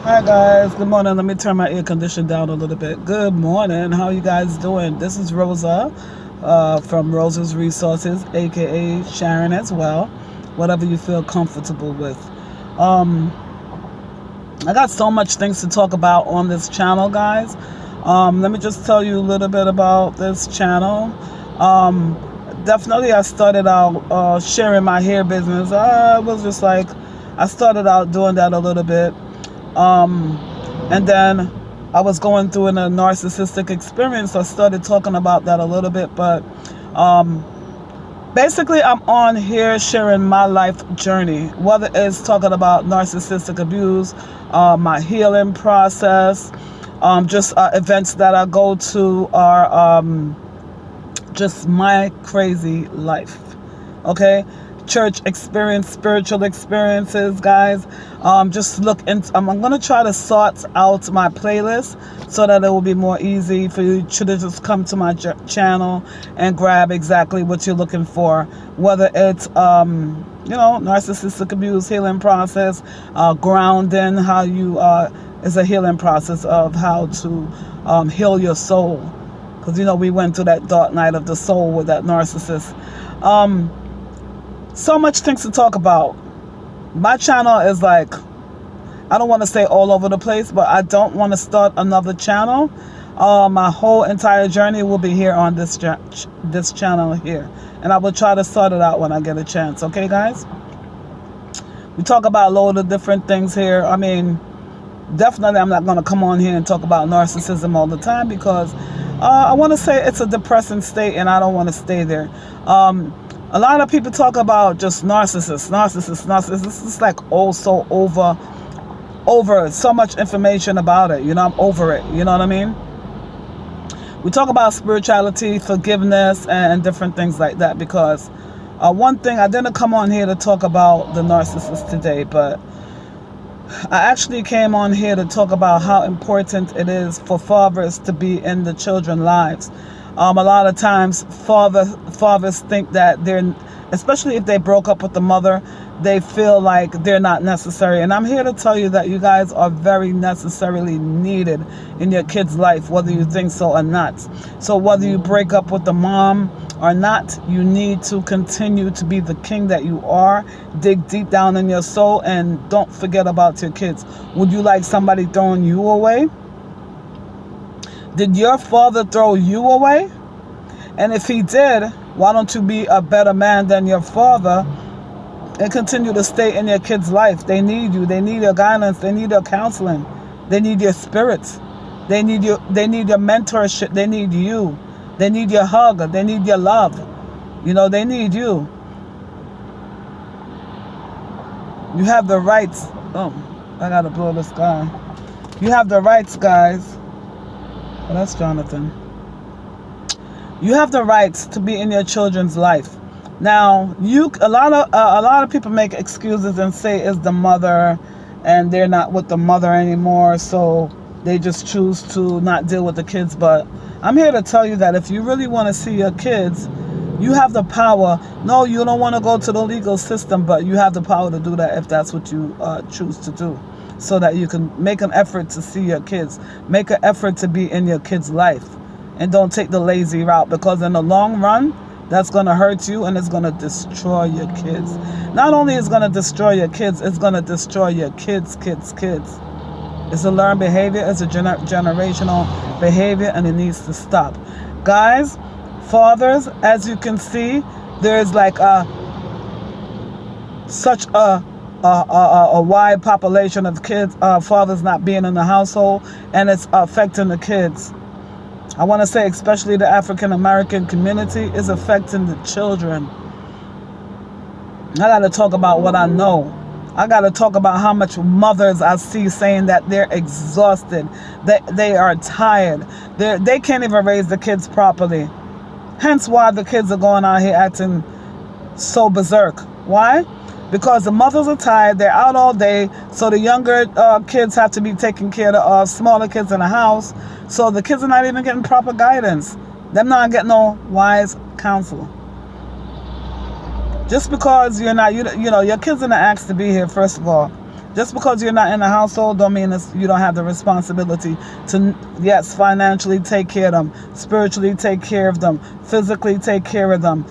Hi guys, good morning. Let me turn my air conditioner down a little bit. Good morning. How you guys doing? This is Rosa from Rosa's Resources, aka Sharon as well. Whatever you feel comfortable with. Um, I got so much things to talk about on this channel, guys. Let me just tell you a little bit about this channel. Um, Definitely, I started out sharing my hair business. I was just like, I started out doing that a little bit. Um, and then I was going through a narcissistic experience. So I started talking about that a little bit. But um, basically, I'm on here sharing my life journey, whether it's talking about narcissistic abuse, my healing process, just events that I go to are just my crazy life. Okay, church experience, spiritual experiences, guys. Just look into. I'm gonna try to sort out my playlist so that it will be more easy for you to just come to my channel and grab exactly what you're looking for. Whether it's narcissistic abuse healing process, grounding, how you is a healing process of how to heal your soul. Because we went through that dark night of the soul with that narcissist. So much things to talk about. My channel is like, I don't want to say all over the place, but I don't want to start another channel. My whole entire journey will be here on this channel here, and I will try to sort it out when I get a chance. Okay, guys? We talk about a load of different things here. I mean, definitely I'm not going to come on here and talk about narcissism all the time because I want to say it's a depressing state and I don't want to stay there. A lot of people talk about just narcissists. It's like so over so much information about it. I'm over it. You know what I mean? We talk about spirituality, forgiveness, and different things like that because one thing, I didn't come on here to talk about the narcissist today, but I actually came on here to talk about how important it is for fathers to be in the children's lives. A lot of times fathers think that they're, especially if they broke up with the mother, they feel like they're not necessary. And I'm here to tell you that you guys are very necessarily needed in your kid's life, whether you think so or not. So whether you break up with the mom or not, you need to continue to be the king that you are. Dig deep down in your soul and don't forget about your kids. Would you like somebody throwing you away? Did your father throw you away? And if he did, why don't you be a better man than your father and continue to stay in your kid's life? They need you. They need your guidance. They need your counseling. They need your spirits. They need you. They need your mentorship. They need you. They need your hug. They need your love. They need you. You have the rights. Oh, I gotta blow this guy. You have the rights, guys. Oh, that's Jonathan. You have the rights to be in your children's life. Now, a lot of people make excuses and say it's the mother, and they're not with the mother anymore, so they just choose to not deal with the kids. But I'm here to tell you that if you really want to see your kids, you have the power. No, you don't want to go to the legal system, but you have the power to do that if that's what you choose to do, so that you can make an effort to see your kids, make an effort to be in your kids' life, and don't take the lazy route, because in the long run, that's going to hurt you and it's going to destroy your kids. Not only is it going to destroy your kids, it's going to destroy your kids. It's a learned behavior, it's a generational behavior, and it needs to stop. Guys, fathers, as you can see, there's like such a wide population of kids, fathers not being in the household, and it's affecting the kids. I want to say especially the African American community is affecting the children. I got to talk about what I know. I got to talk about how much mothers I see saying that they're exhausted, that they are tired, they can't even raise the kids properly. Hence why the kids are going out here acting so berserk. Why? Because the mothers are tired, they're out all day, so the younger kids have to be taken care of, smaller kids in the house, so the kids are not even getting proper guidance. They're not getting no wise counsel. Just because you're not, your kids are not asked to be here, first of all. Just because you're not in the household don't mean you don't have the responsibility to, yes, financially take care of them, spiritually take care of them, physically take care of them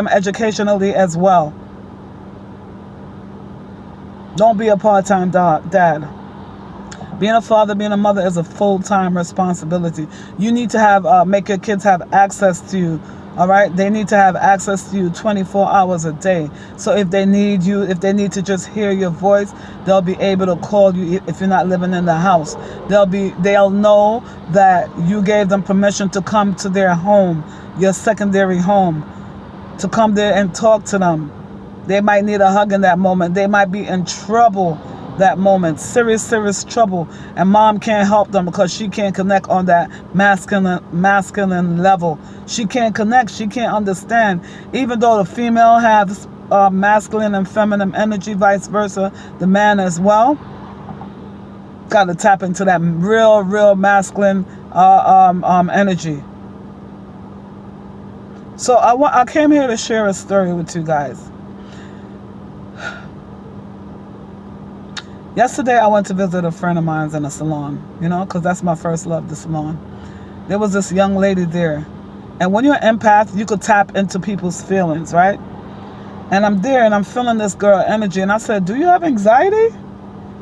educationally as well. Don't be a part-time dad. Being a father, being a mother is a full-time responsibility. You need to have, make your kids have access to you. All right, they need to have access to you 24 hours a day. So if they need you, if they need to just hear your voice, they'll be able to call you if you're not living in the house. They'll know that you gave them permission to come to their home, your secondary home, to come there and talk to them. They might need a hug in that moment. They might be in trouble that moment, serious trouble, and mom can't help them because she can't connect on that masculine level. She can't connect, she can't understand. Even though the female has masculine and feminine energy, vice versa, the man as well, got to tap into that real masculine energy. So I came here to share a story with you guys. Yesterday, I went to visit a friend of mine in a salon, because that's my first love, the salon. There was this young lady there. And when you're an empath, you could tap into people's feelings, right? And I'm there, and I'm feeling this girl energy. And I said, do you have anxiety?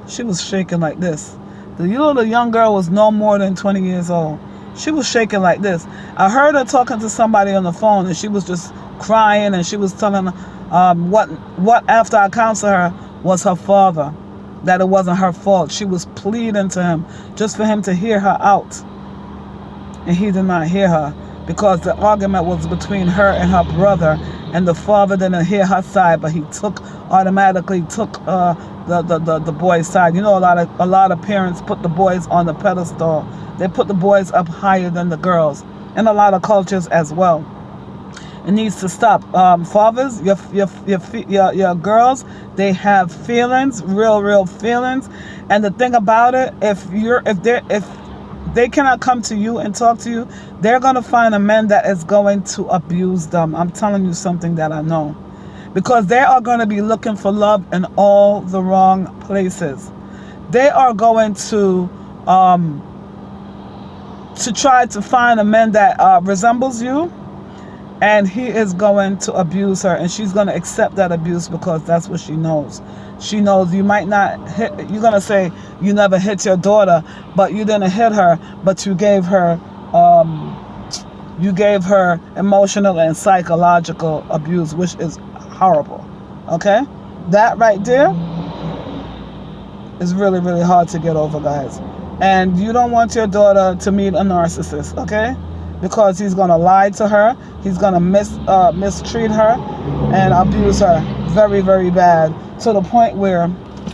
She was shaking like this. The young girl was no more than 20 years old. She was shaking like this. I heard her talking to somebody on the phone, and she was just crying, and she was telling what after I counseled her was her father. That it wasn't her fault. She was pleading to him just for him to hear her out. And he did not hear her because the argument was between her and her brother, and the father didn't hear her side, but he automatically took the boy's side. A lot of parents put the boys on the pedestal. They put the boys up higher than the girls, in a lot of cultures as well. It needs to stop. Fathers, your girls, they have feelings, real feelings. And the thing about it, if they cannot come to you and talk to you, they're gonna find a man that is going to abuse them. I'm telling you something that I know, because they are going to be looking for love in all the wrong places. They are going to try to find a man that resembles you. And he is going to abuse her, and she's going to accept that abuse because that's what she knows. She knows you might not hit, you're going to say you never hit your daughter, but you didn't hit her, but you gave her emotional and psychological abuse, which is horrible. Okay? That right there is really hard to get over, guys. And you don't want your daughter to meet a narcissist, okay? Because he's going to lie to her, he's going to mistreat her and abuse her very bad, to the point where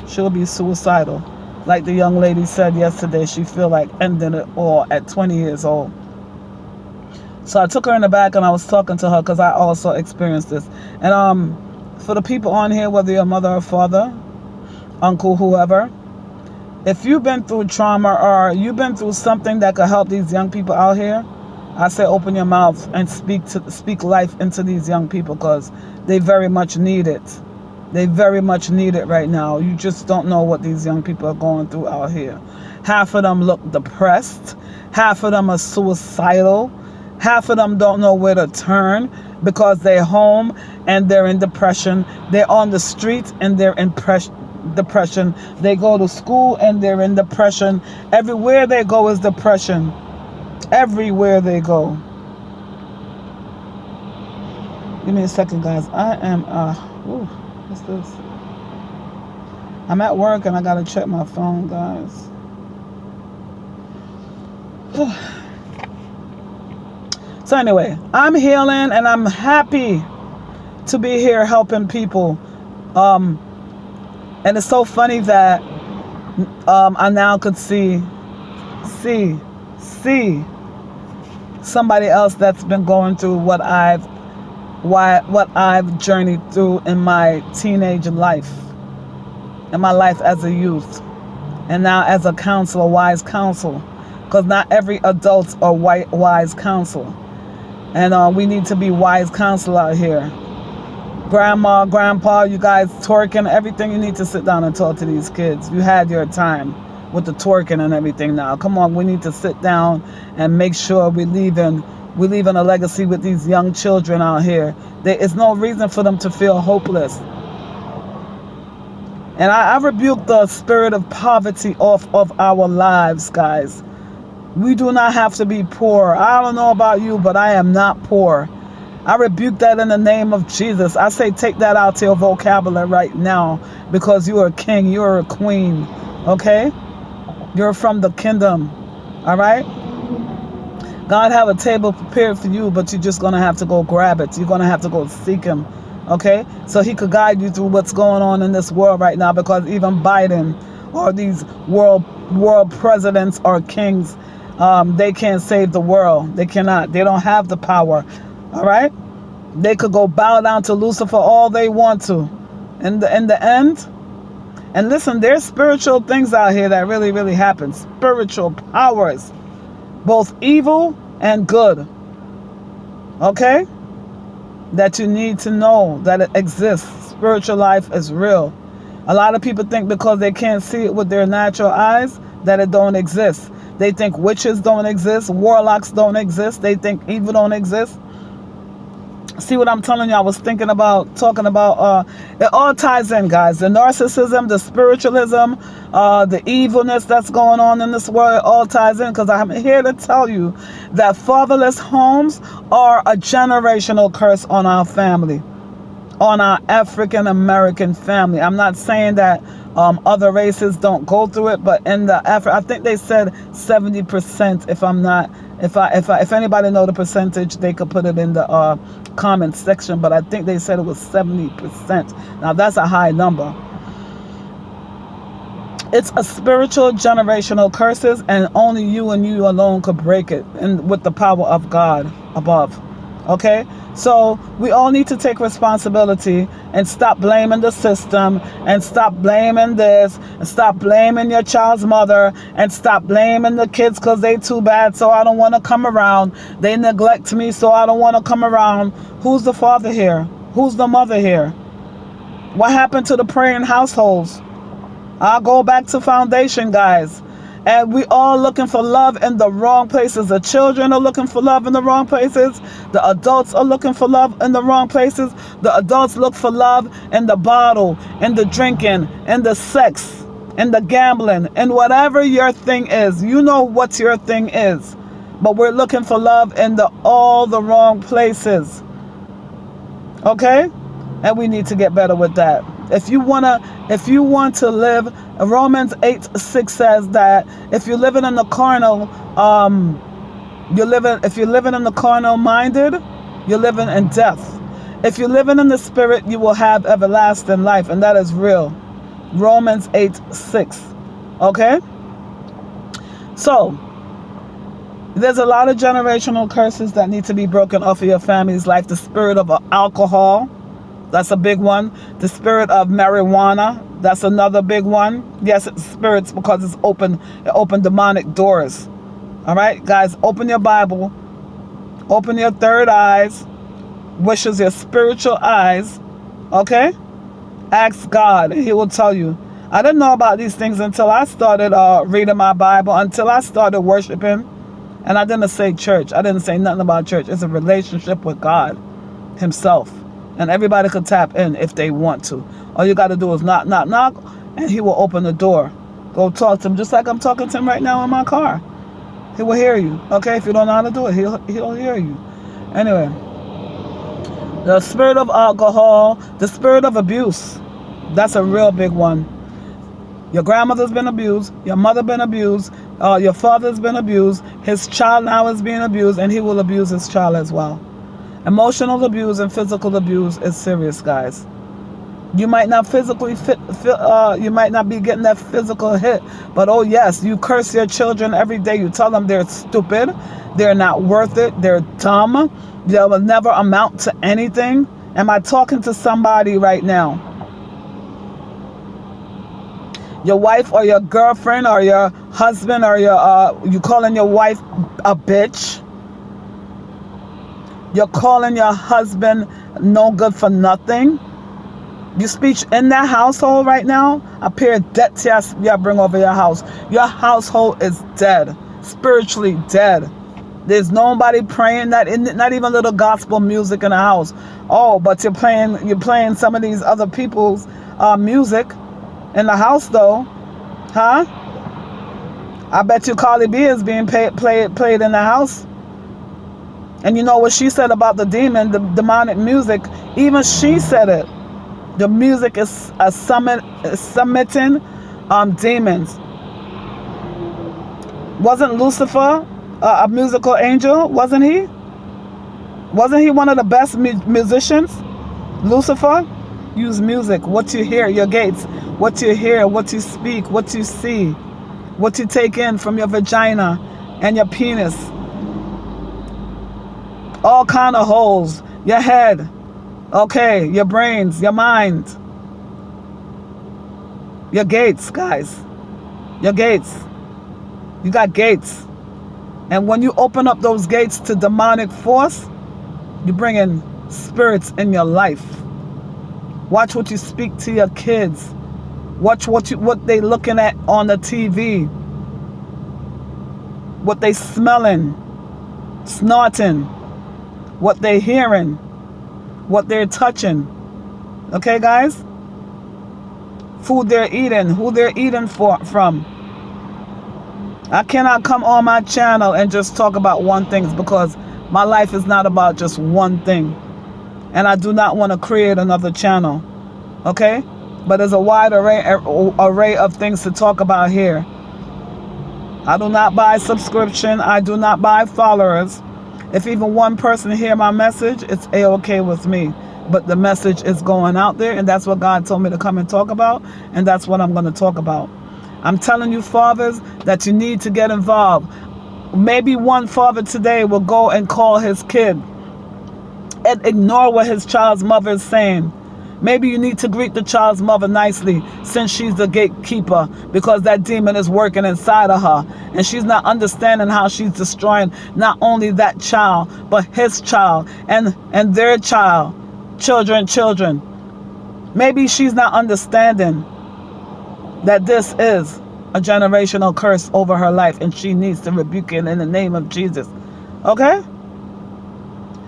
she'll be suicidal. Like the young lady said yesterday, she feel like ending it all at 20 years old. So I took her in the back and I was talking to her because I also experienced this. And for the people on here, whether you're a mother or father, uncle, whoever, if you've been through trauma or you've been through something that could help these young people out here, I say open your mouth and speak life into these young people, because they very much need it. They very much need it right now. You just don't know what these young people are going through out here. Half of them look depressed. Half of them are suicidal. Half of them don't know where to turn because they're home and they're in depression. They're on the streets and they're in depression. They go to school and they're in depression. Everywhere they go is depression. Everywhere they go. Give me a second, guys. I am what's this? I'm at work and I gotta check my phone, guys. So anyway, I'm healing and I'm happy to be here helping people. And it's so funny that I now could see somebody else that's been going through what I've journeyed through in my teenage life, in my life as a youth, and now as a counselor, wise counsel, because not every adult are wise counsel, and we need to be wise counsel out here. grandma, grandpa, you guys twerking, everything. You need to sit down and talk to these kids. You had your time with the twerking and everything now. Come on, we need to sit down and make sure we're leaving a legacy with these young children out here. There is no reason for them to feel hopeless. And I rebuke the spirit of poverty off of our lives, guys. We do not have to be poor. I don't know about you, but I am not poor. I rebuke that in the name of Jesus. I say take that out to your vocabulary right now, because you are a king, you are a queen, okay? You're from the kingdom, all right? God have a table prepared for you, but you're just going to have to go grab it. You're going to have to go seek him, okay? So he could guide you through what's going on in this world right now, because even Biden or these world presidents or kings, they can't save the world. They cannot. They don't have the power. All right? They could go bow down to Lucifer all they want to. In the end. And listen, there's spiritual things out here that really, really happen. Spiritual powers. Both evil and good. Okay? That you need to know that it exists. Spiritual life is real. A lot of people think because they can't see it with their natural eyes that it don't exist. They think witches don't exist. Warlocks don't exist. They think evil don't exist. See what I'm telling you? I was talking about, it all ties in, guys. The narcissism, the spiritualism, the evilness that's going on in this world, it all ties in, because I'm here to tell you that fatherless homes are a generational curse on our family, on our African American family. I'm not saying that other races don't go through it, but in the I think they said 70%. If anybody know the percentage, they could put it in the comment section. But I think they said it was 70%. Now that's a high number. It's a spiritual generational curses, and only you and you alone could break it, and with the power of God above. Okay? So we all need to take responsibility and stop blaming the system, and stop blaming this, and stop blaming your child's mother, and stop blaming the kids because they too bad, so I don't want to come around. They neglect me, so I don't want to come around. Who's the father here? Who's the mother here? What happened to the praying households? I'll go back to foundation, guys. And we all looking for love in the wrong places. The children are looking for love in the wrong places. The adults are looking for love in the wrong places. The adults look for love in the bottle, in the drinking, in the sex, in the gambling, and whatever your thing is. You know what your thing is. But we're looking for love in all the wrong places. Okay? And we need to get better with that. If you want to live, Romans 8:6 says that if you're living in the carnal, if you're living in the carnal minded, you're living in death. If you're living in the spirit, you will have everlasting life, and that is real. Romans 8:6. Okay? So, there's a lot of generational curses that need to be broken off of your family's life. The spirit of alcohol, that's a big one. The spirit of marijuana, that's another big one. Yes, it's spirits because it open demonic doors. All right, guys, open your Bible. Open your third eyes, which is your spiritual eyes. Okay? Ask God. He will tell you. I didn't know about these things until I started reading my Bible, until I started worshiping. And I didn't say church. I didn't say nothing about church. It's a relationship with God himself. And everybody could tap in if they want to. All you got to do is knock, knock, knock, and he will open the door. Go talk to him, just like I'm talking to him right now in my car. He will hear you. Okay, if you don't know how to do it, he'll hear you. Anyway, the spirit of alcohol, the spirit of abuse, that's a real big one. Your grandmother's been abused, your mother been abused, your father's been abused, his child now is being abused, and he will abuse his child as well. Emotional abuse and physical abuse is serious, guys. You might not physically you might not be getting that physical hit, but oh yes, you curse your children every day. You tell them they're stupid, they're not worth it, they're dumb, they will never amount to anything. Am I talking to somebody right now? Your wife or your girlfriend or your husband or you calling your wife a bitch. You're calling your husband no good for nothing. You speak in that household right now, a pair of dead tears you bring over your house. Your household is dead, spiritually dead. There's nobody praying, not even little gospel music in the house. Oh, but you're playing some of these other people's music in the house though, huh? I bet you Carly B is being played in the house. And you know what she said about the demon, the demonic music? Even she said it. The music is summoning demons. Wasn't Lucifer a musical angel? Wasn't he? Wasn't he one of the best musicians? Lucifer? Use music. What you hear, your gates. What you hear, what you speak, what you see. What you take in from your vagina and your penis. All kind of holes. Your head. Okay, your brains, your mind. Your gates, guys. Your gates. You got gates. And when you open up those gates to demonic force, you bring in spirits in your life. Watch what you speak to your kids. Watch what they looking at on the TV. What they smelling, snorting, what they hearing, what they're touching. Okay, guys? Food they're eating, who they're eating from. I cannot come on my channel and just talk about one thing because my life is not about just one thing. And I do not want to create another channel. Okay? But there's a wide array of things to talk about here. I do not buy subscription. I do not buy followers. If even one person hear my message, it's a-okay with me. But the message is going out there, and that's what God told me to come and talk about, and that's what I'm going to talk about. I'm telling you, fathers, that you need to get involved. Maybe one father today will go and call his kid and ignore what his child's mother is saying. Maybe you need to greet the child's mother nicely since she's the gatekeeper, because that demon is working inside of her and she's not understanding how she's destroying not only that child but his child and their child, children. Maybe she's not understanding that this is a generational curse over her life and she needs to rebuke it in the name of Jesus. Okay?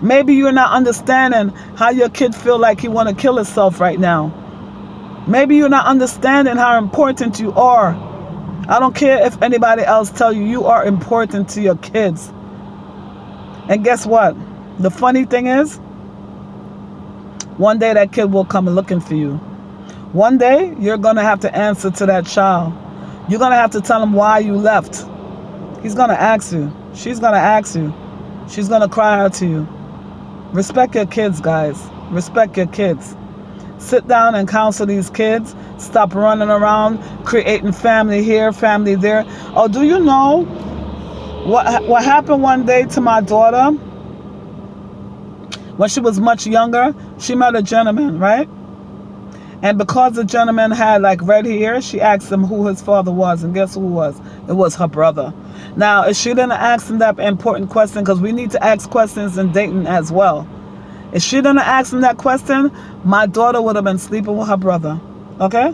Maybe you're not understanding how your kid feel like he want to kill himself right now. Maybe you're not understanding how important you are. I don't care if anybody else tell you, you are important to your kids. And guess what? The funny thing is, one day that kid will come looking for you. One day you're going to have to answer to that child. You're going to have to tell him why you left. He's going to ask you. She's going to ask you. She's going to cry out to you. Respect your kids, guys. Respect your kids. Sit down and counsel these kids. Stop running around creating family here, family there. Oh, do you know what happened one day to my daughter? When she was much younger, she met a gentleman, right? And because the gentleman had like red hair, she asked him who his father was. And guess who it was? It was her brother. Now, if she didn't ask him that important question, because we need to ask questions in dating as well. If she didn't ask him that question, my daughter would have been sleeping with her brother. Okay?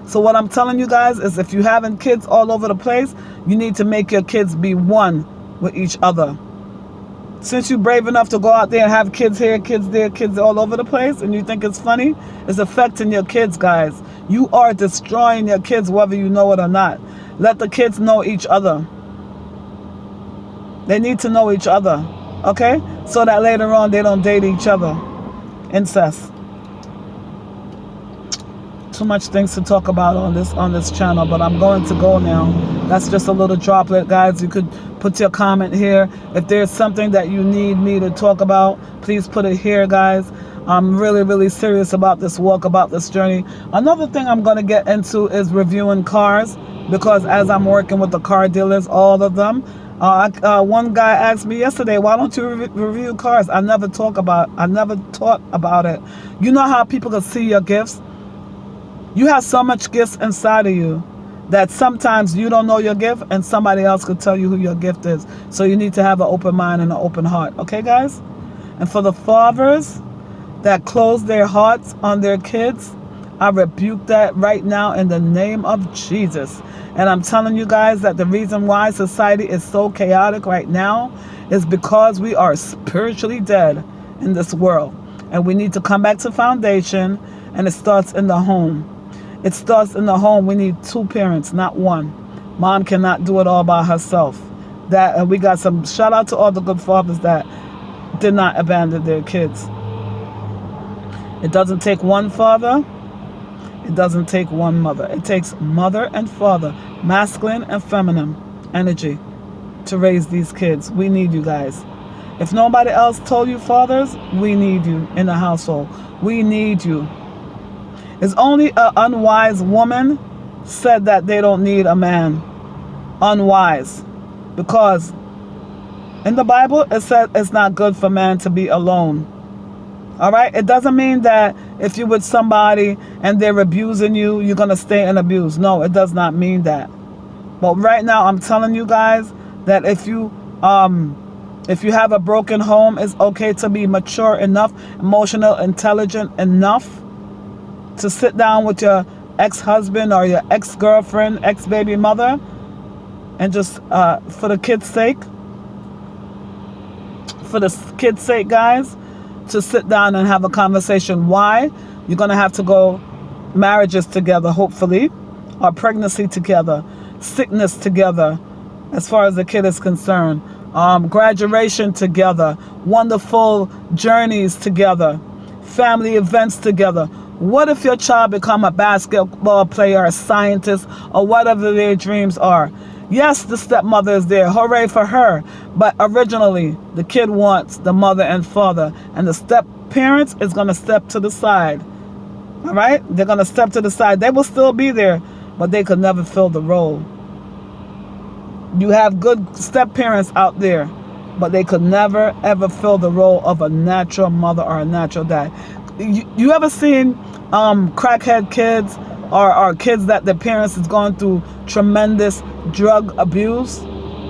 So what I'm telling you guys is if you're having kids all over the place, you need to make your kids be one with each other. Since you're brave enough to go out there and have kids here, kids there, kids all over the place, and you think it's funny, it's affecting your kids, guys. You are destroying your kids whether you know it or not. Let the kids know each other. They need to know each other, okay? So that later on they don't date each other. Incest. Too much things to talk about on this channel, but I'm going to go now. That's just a little droplet, guys. You could put your comment here. If there's something that you need me to talk about, please put it here, guys. I'm really, really serious about this walk, about this journey. Another thing I'm going to get into is reviewing cars, because as I'm working with the car dealers, all of them, one guy asked me yesterday, why don't you review cars? I never taught about it. You know how people can see your gifts? You have so much gifts inside of you that sometimes you don't know your gift and somebody else could tell you who your gift is. So you need to have an open mind and an open heart. Okay, guys? And for the fathers that close their hearts on their kids, I rebuke that right now in the name of Jesus. And I'm telling you guys that the reason why society is so chaotic right now is because we are spiritually dead in this world. And we need to come back to foundation, and it starts in the home. It starts in the home. We need 2 parents, not 1. Mom cannot do it all by herself. And we got some shout out to all the good fathers that did not abandon their kids. It doesn't take 1 father. It doesn't take 1 mother. It takes mother and father, masculine and feminine energy, to raise these kids. We need you guys. If nobody else told you, fathers, we need you in the household. We need you. It's only an unwise woman said that they don't need a man. Unwise. Because in the Bible, it says it's not good for man to be alone. All right? It doesn't mean that if you're with somebody and they're abusing you, you're going to stay in abuse. No, it does not mean that. But right now, I'm telling you guys that if you have a broken home, it's okay to be mature enough, emotional, intelligent enough to sit down with your ex-husband or your ex-girlfriend, ex-baby mother, and just for the kids' sake, guys, to sit down and have a conversation. Why? You're going to have to go marriages together, hopefully, or pregnancy together, sickness together, as far as the kid is concerned, graduation together, wonderful journeys together, family events together. What if your child become a basketball player, a scientist, or whatever their dreams are? Yes, the stepmother is there. Hooray for her. But originally, the kid wants the mother and father. And the step parents is going to step to the side. All right? They're going to step to the side. They will still be there, but they could never fill the role. You have good step parents out there, but they could never, ever fill the role of a natural mother or a natural dad. You ever seen crackhead kids or kids that their parents is going through tremendous drug abuse?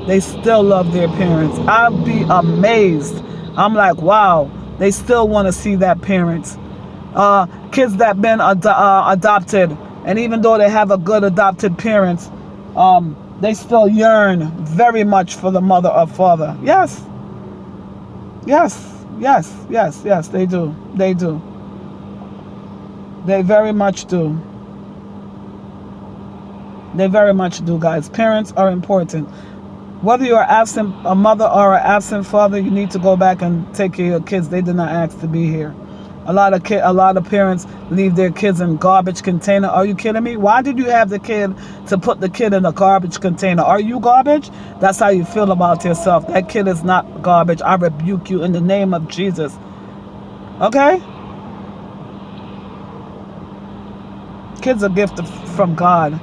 They still love their parents. I'd be amazed. I'm like, wow, they still want to see that parents. Kids that been adopted, and even though they have a good adopted parents, they still yearn very much for the mother or father. Yes, they do. They very much do. They very much do, guys. Parents are important. Whether you're absent a mother or an absent father, you need to go back and take care of your kids. They did not ask to be here. A lot of parents leave their kids in garbage container. Are you kidding me? Why did you have the kid to put the kid in a garbage container? Are you garbage? That's how you feel about yourself. That kid is not garbage. I rebuke you in the name of Jesus. Okay? Kids are gifted from God.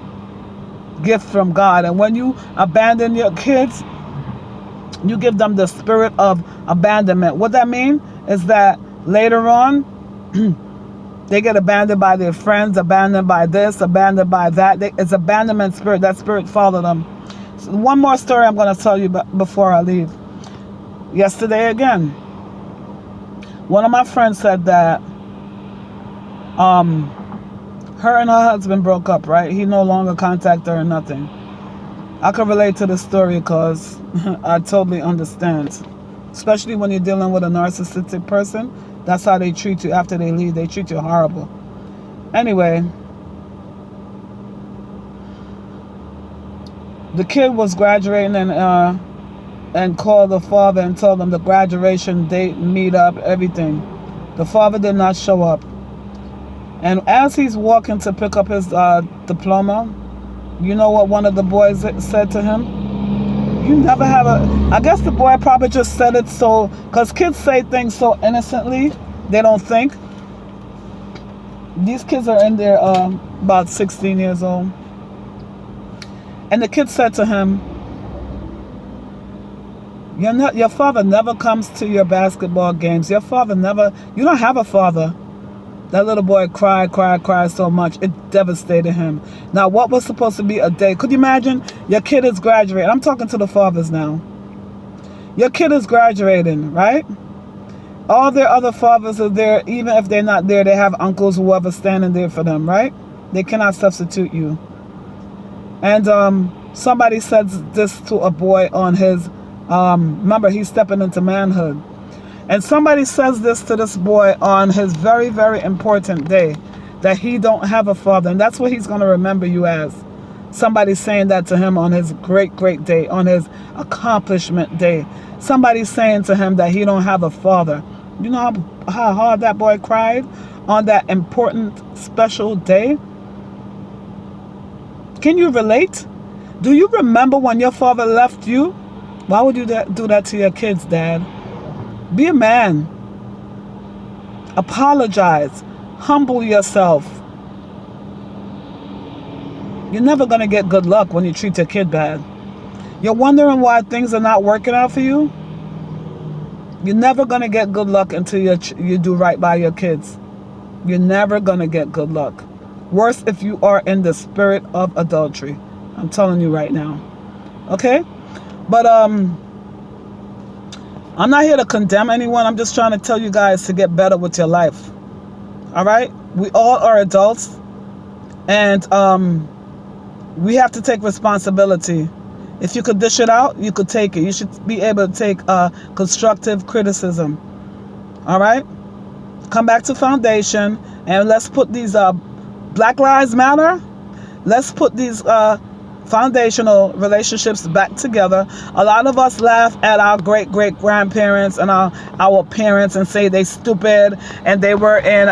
Gift from God. And when you abandon your kids, you give them the spirit of abandonment. What that means is that later on, they get abandoned by their friends, abandoned by this, abandoned by that. It's abandonment spirit. That spirit followed them. So one more story I'm going to tell you before I leave. Yesterday again, one of my friends said that her and her husband broke up, right? He no longer contacted her or nothing. I can relate to the story because I totally understand. Especially when you're dealing with a narcissistic person. That's how they treat you after they leave. They treat you horrible. Anyway, the kid was graduating and called the father and told him the graduation date, meet up, everything. The father did not show up. And as he's walking to pick up his diploma, you know what one of the boys said to him? You never have I guess the boy probably just said it so, because kids say things so innocently, they don't think. These kids are in there about 16 years old. And the kid said to him, your father never comes to your basketball games. Your father never, you don't have a father. That little boy cried so much. It devastated him. Now, what was supposed to be a day? Could you imagine? Your kid is graduating. I'm talking to the fathers now. Your kid is graduating, right? All their other fathers are there. Even if they're not there, they have uncles, whoever standing there for them, right? They cannot substitute you. And somebody said this to a boy on his, remember, he's stepping into manhood. And somebody says this to this boy on his very, very important day, that he don't have a father. And that's what he's going to remember you as. Somebody saying that to him on his great, great day, on his accomplishment day. Somebody saying to him that he don't have a father. You know how hard that boy cried on that important, special day? Can you relate? Do you remember when your father left you? Why would you do that to your kids, Dad? Be a man. Apologize. Humble yourself. You're never going to get good luck when you treat your kid bad. You're wondering why things are not working out for you? You're never going to get good luck until you do right by your kids. You're never going to get good luck. Worse if you are in the spirit of adultery. I'm telling you right now. Okay? But I'm not here to condemn anyone. I'm just trying to tell you guys to get better with your life. All right? We all are adults. And we have to take responsibility. If you could dish it out, you could take it. You should be able to take constructive criticism. All right? Come back to foundation, and let's put these Black Lives Matter. Let's put these foundational relationships back together. A lot of us laugh at our great-great-grandparents and our parents and say they stupid and they were in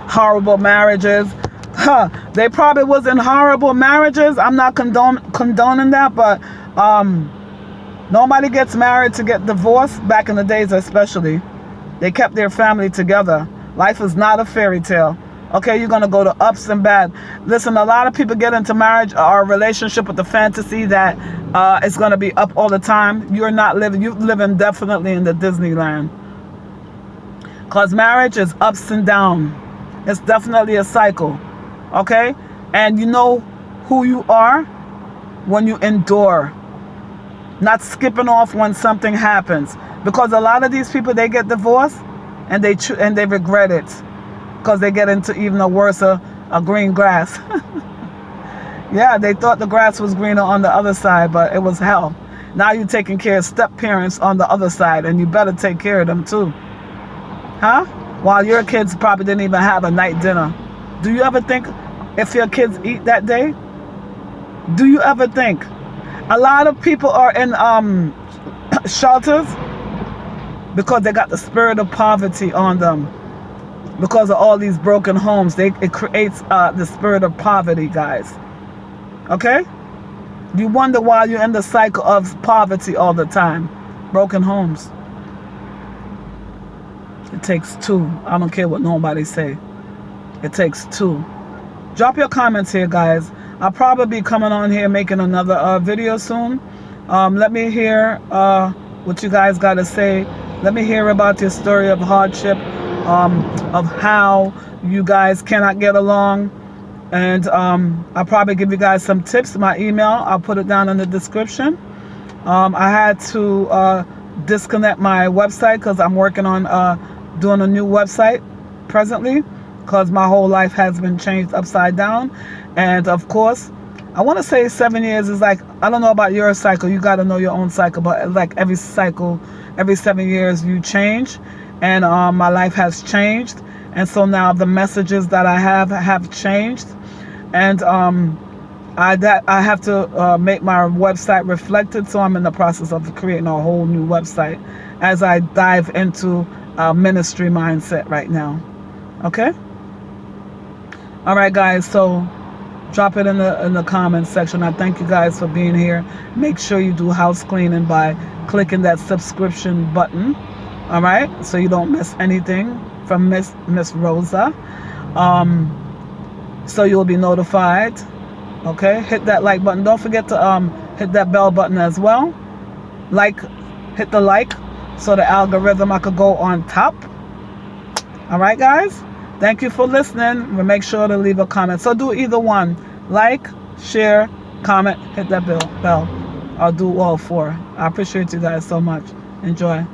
horrible marriages. They probably was in horrible marriages. I'm not condoning that, but nobody gets married to get divorced back in the days especially. They kept their family together. Life is not a fairy tale. Okay, you're going to go to ups and bad. Listen, a lot of people get into marriage or a relationship with the fantasy that it's going to be up all the time. You're not living, you're living definitely in the Disneyland. Because marriage is ups and downs. It's definitely a cycle. Okay? And you know who you are when you endure. Not skipping off when something happens. Because a lot of these people, they get divorced and they regret it. Because they get into even a worse green grass. Yeah, they thought the grass was greener on the other side, but it was hell. Now you're taking care of step-parents on the other side, and you better take care of them too. Huh? While your kids probably didn't even have a night dinner. Do you ever think if your kids eat that day? Do you ever think? A lot of people are in shelters because they got the spirit of poverty on them. Because of all these broken homes, it creates the spirit of poverty, guys. Okay? You wonder why you're in the cycle of poverty all the time. Broken homes. It takes two. I don't care what nobody say. It takes two. Drop your comments here, guys. I'll probably be coming on here making another video soon. Let me hear what you guys got to say. Let me hear about your story of hardship. Of how you guys cannot get along, and I'll probably give you guys some tips. My email, I'll put it down in the description. I had to disconnect my website because I'm working on doing a new website presently, because my whole life has been changed upside down. And of course, I want to say 7 years is like, I don't know about your cycle, you got to know your own cycle, but like every cycle, every 7 years you change. And my life has changed, and so now the messages that I have changed, and I have to make my website reflected. So I'm in the process of creating a whole new website as I dive into ministry mindset right now. Okay. All right, guys. So drop it in the comments section. I thank you guys for being here. Make sure you do house cleaning by clicking that subscription button. All right, so you don't miss anything from Miss Rosa. So you'll be notified. Okay, hit that like button. Don't forget to hit that bell button as well. Hit the like, so the algorithm I could go on top. All right, guys. Thank you for listening. But make sure to leave a comment. So do either one: like, share, comment, hit that bell. I'll do all four. I appreciate you guys so much. Enjoy.